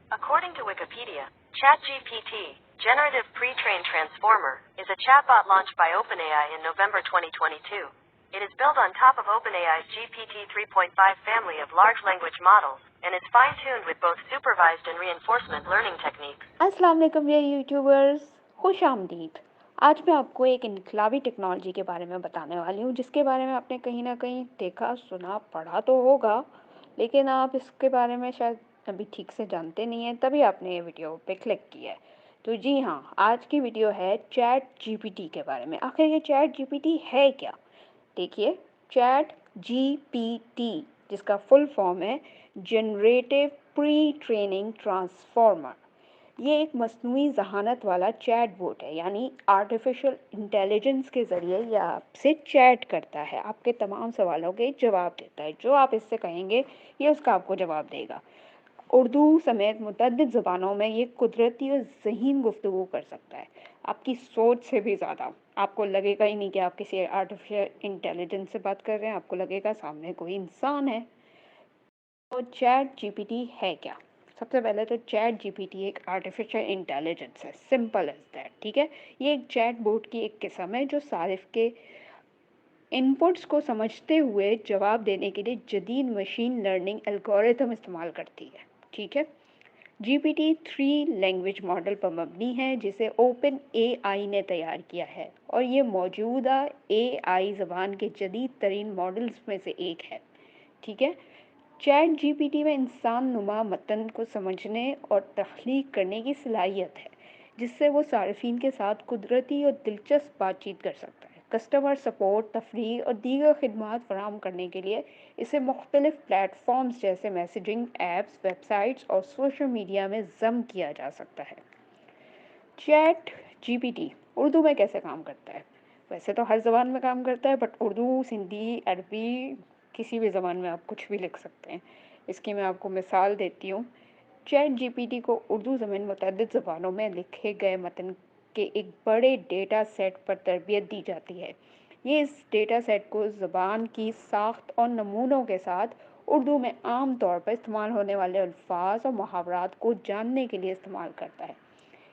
According to Wikipedia, ChatGPT, Generative Pre-trained Transformer, is a chatbot launched by OpenAI in November 2022. It is built on top of OpenAI's GPT 3.5 family of large language models and is fine-tuned with both supervised and reinforcement learning techniques. अस्सलाम वालेकुम ये YouTubers, खुश आमदीद। आज मैं आपको एक इनकलाबी technology के बारे में बताने वाली हूँ जिसके बारे में आपने कहीं ना कहीं देखा, सुना, पढ़ा तो होगा, लेकिन आप इसके बारे में शायद अभी ठीक से जानते नहीं हैं, तभी आपने ये वीडियो पे क्लिक किया है। तो जी हाँ, आज की वीडियो है चैट जीपीटी के बारे में। आखिर ये चैट जीपीटी है क्या? देखिए, चैट जीपीटी जिसका फुल फॉर्म है जनरेटिव प्री ट्रेनिंग ट्रांसफॉर्मर, ये एक मस्नूई ज़हानत वाला चैट बोट है, यानी आर्टिफिशियल इंटेलिजेंस के ज़रिए ये आपसे चैट करता है, आपके तमाम सवालों के जवाब देता है। जो आप इससे कहेंगे ये उसका आपको जवाब देगा। उर्दू समेत मुतअद्दिद ज़बानों में ये कुदरती और ज़हीन गुफ्तगू कर सकता है, आपकी सोच से भी ज़्यादा। आपको लगेगा ही नहीं कि आप किसी आर्टिफिशियल इंटेलिजेंस से बात कर रहे हैं, आपको लगेगा सामने कोई इंसान है। तो चैट जीपीटी है क्या? सबसे पहले तो चैट जीपीटी एक आर्टिफिशियल इंटेलिजेंस है, सिंपल एज दैट। ठीक है, ये एक चैट बोट की एक किस्म है जो सारिफ के इनपुट्स को समझते हुए जवाब देने के लिए जदीद मशीन लर्निंग एल्गोरिथम इस्तेमाल करती है। ठीक है, जीपीटी 3 लैंग्वेज मॉडल पर मबनी है जिसे ओपन एआई ने तैयार किया है और ये मौजूदा एआई ज़बान के जदीद तरीन मॉडल्स में से एक है। ठीक है, चैट जीपीटी में इंसान नुमा मतन को समझने और तख्लीक करने की सलाहियत है, जिससे वो सार्फिन के साथ कुदरती और दिलचस्प बातचीत कर सकता है। कस्टमर सपोर्ट, तफरीह और दीगर खिदमात फराहम करने के लिए इसे मुख्तलिफ प्लेटफॉर्म्स जैसे मैसेजिंग ऐप्स, वेबसाइट्स और सोशल मीडिया में ज़म किया जा सकता है। चैट जीपीटी उर्दू में कैसे काम करता है? वैसे तो हर ज़बान में काम करता है, बट उर्दू, सिंधी, अरबी, किसी भी ज़बान में आप कुछ भी लिख सकते हैं। इसकी मैं आपको मिसाल देती हूँ। चैट जीपीटी को उर्दू ज़मीन मुतअद्दिद ज़बानों में लिखे गए मतन के एक बड़े डेटा सेट पर तरबियत दी जाती है। ये इस डेटा सेट को ज़बान की साख्त और नमूनों के साथ उर्दू में आम तौर पर इस्तेमाल होने वाले अल्फाज और मुहावरात को जानने के लिए इस्तेमाल करता है।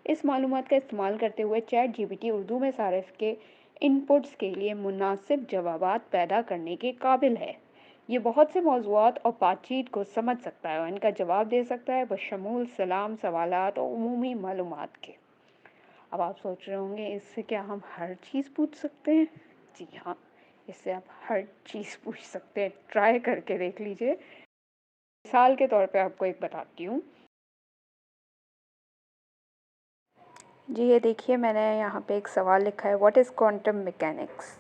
इस मालूमात का इस्तेमाल करते हुए चैट जीपीटी उर्दू में सारिफ के इनपुट्स के लिए मुनासिब जवाबात पैदा करने के काबिल है। ये बहुत से मौज़ूआत और बातचीत को समझ सकता है और इनका जवाब दे सकता है, बशमूल सलाम, सवालात और उमूमी मालूमात के। अब आप सोच रहे होंगे, इससे क्या हम हर चीज़ पूछ सकते हैं? जी हाँ, इससे आप हर चीज़ पूछ सकते हैं। ट्राई करके देख लीजिए। मिसाल के तौर पे आपको एक बताती हूँ। जी ये देखिए, मैंने यहाँ पे एक सवाल लिखा है, व्हाट इज़ क्वांटम मैकेनिक्स।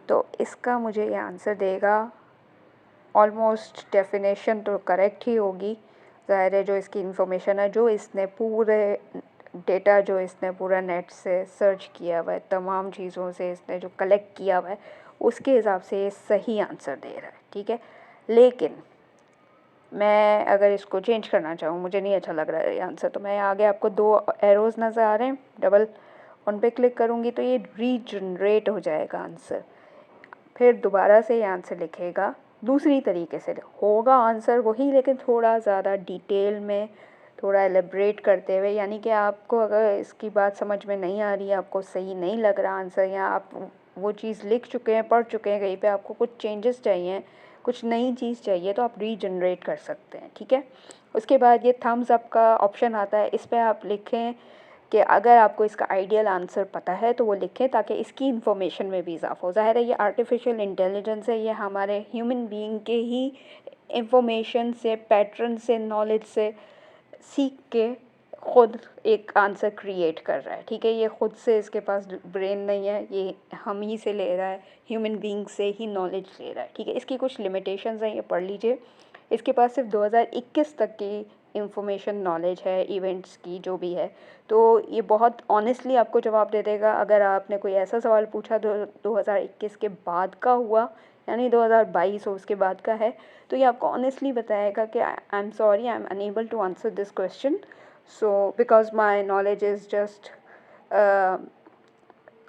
तो इसका मुझे ये आंसर देगा। ऑलमोस्ट डेफिनेशन तो करेक्ट ही होगी, ज़ाहिर है। जो इसकी इंफॉर्मेशन है, जो इसने पूरे डेटा, जो इसने पूरा नेट से सर्च किया हुआ है, तमाम चीज़ों से इसने जो कलेक्ट किया हुआ है, उसके हिसाब से ये सही आंसर दे रहा है। ठीक है, लेकिन मैं अगर इसको चेंज करना चाहूँ, मुझे नहीं अच्छा लग रहा है ये आंसर, तो मैं आगे आपको 2 एरोज़ नज़र आ रहे हैं, डबल उन पे क्लिक करूँगी तो ये रीजनरेट हो जाएगा आंसर। फिर दोबारा से ये आंसर लिखेगा, दूसरी तरीके से होगा आंसर वही, लेकिन थोड़ा ज़्यादा डिटेल में, थोड़ा एलेब्रेट करते हुए। यानी कि आपको अगर इसकी बात समझ में नहीं आ रही है, आपको सही नहीं लग रहा आंसर, या आप वो चीज़ लिख चुके हैं, पढ़ चुके हैं कहीं पे, आपको कुछ चेंजेस चाहिए, कुछ नई चीज़ चाहिए, तो आप रीजनरेट कर सकते हैं। ठीक है, उसके बाद ये थम्स अप का ऑप्शन आता है, इस पर आप लिखें कि अगर आपको इसका आइडियल आंसर पता है तो वो लिखें, ताकि इसकी इन्फॉर्मेशन में भी इजाफा हो। ज़ाहिर है ये आर्टिफिशियल इंटेलिजेंस है, ये हमारे ह्यूमन बीइंग के ही इंफॉर्मेशन से, पैटर्न से, नॉलेज से सीख के खुद एक आंसर क्रिएट कर रहा है। ठीक है, ये खुद से, इसके पास ब्रेन नहीं है, ये हम ही से ले रहा है, ह्यूमन बीइंग से ही नॉलेज ले रहा है। ठीक है, इसकी कुछ लिमिटेशंस हैं, ये पढ़ लीजिए। इसके पास सिर्फ 2021 तक की इंफॉर्मेशन, नॉलेज है, इवेंट्स की जो भी है, तो ये बहुत ऑनेस्टली आपको जवाब दे देगा। अगर आपने कोई ऐसा सवाल पूछा जो 2021 के बाद का हुआ, यानी 2022 हो उसके बाद का है, तो ये आपको ऑनेस्टली बताएगा कि I am sorry, I am unable to answer this question, so because my knowledge is just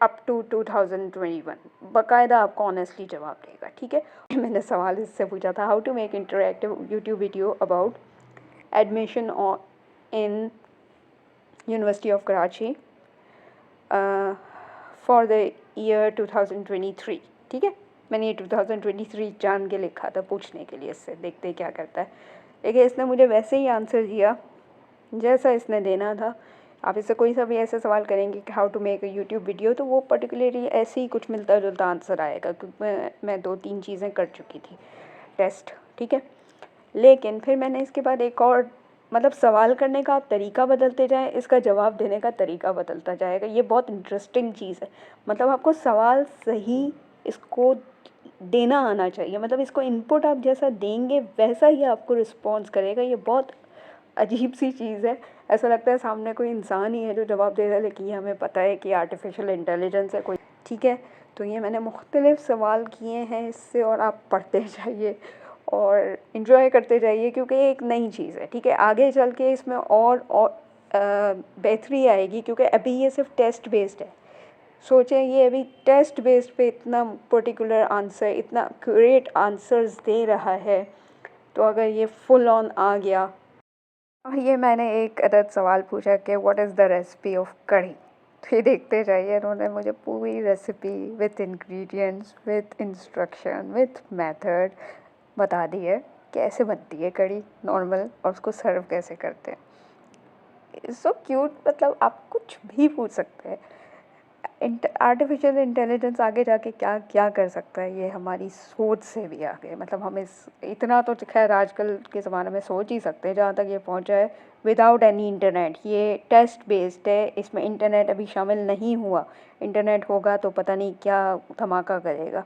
up to 2021। बाकायदा आपको ऑनेस्टली जवाब देगा। ठीक है, मैंने सवाल इससे पूछा था, how to make interactive YouTube video about admission और in University of Karachi for the year 2023. ठीक है, मैंने ये 2023 जान के लिखा था पूछने के लिए इससे, देखते हैं क्या करता है। लेकिन इसने मुझे वैसे ही आंसर दिया जैसा इसने देना था। आप इससे कोई सा भी ऐसा सवाल करेंगे कि how to make a YouTube video, तो वो पर्टिकुलरली ऐसे ही कुछ मिलता जुलता आंसर आएगा, क्योंकि मैं 2-3 चीज़ें कर चुकी थी टेस्ट, ठीक है। लेकिन फिर मैंने इसके बाद एक और, मतलब सवाल करने का आप तरीका बदलते जाएं, इसका जवाब देने का तरीका बदलता जाएगा। ये बहुत इंटरेस्टिंग चीज़ है। मतलब आपको सवाल सही इसको देना आना चाहिए, मतलब इसको इनपुट आप जैसा देंगे वैसा ही आपको रिस्पॉन्स करेगा। ये बहुत अजीब सी चीज़ है। ऐसा लगता है सामने कोई इंसान ही है जो जवाब दे रहा है, लेकिन ये हमें पता है कि आर्टिफिशियल इंटेलिजेंस है कोई, ठीक है। तो ये मैंने मुख्तलिफ सवाल किए हैं इससे, और आप पढ़ते जाइए और इन्जॉय करते जाइए, क्योंकि ये एक नई चीज़ है, ठीक है। आगे चल के इसमें और बेहतरी आएगी, क्योंकि अभी ये सिर्फ टेस्ट बेस्ड है। सोचें, ये अभी टेस्ट बेस्ड पे इतना पर्टिकुलर आंसर, इतना एक्यूरेट आंसर्स दे रहा है, तो अगर ये फुल ऑन आ गया। ये मैंने एक अदद सवाल पूछा कि what is the recipe of kadhi, तो ये देखते जाइए, उन्होंने मुझे पूरी recipe with ingredients, with instruction, with method बता दी है, कैसे बनती है कढ़ी नॉर्मल, और उसको सर्व कैसे करते हैं। सो क्यूट, मतलब आप कुछ भी पूछ सकते हैं। आर्टिफिशियल इंटेलिजेंस आगे जाके क्या क्या कर सकता है, ये हमारी सोच से भी आगे, मतलब हम इस इतना तो खैर आजकल के ज़माने में सोच ही सकते हैं जहाँ तक ये पहुँचा है, विदाउट एनी इंटरनेट। ये टेस्ट बेस्ड है, इसमें इंटरनेट अभी शामिल नहीं हुआ। इंटरनेट होगा तो पता नहीं क्या धमाका करेगा।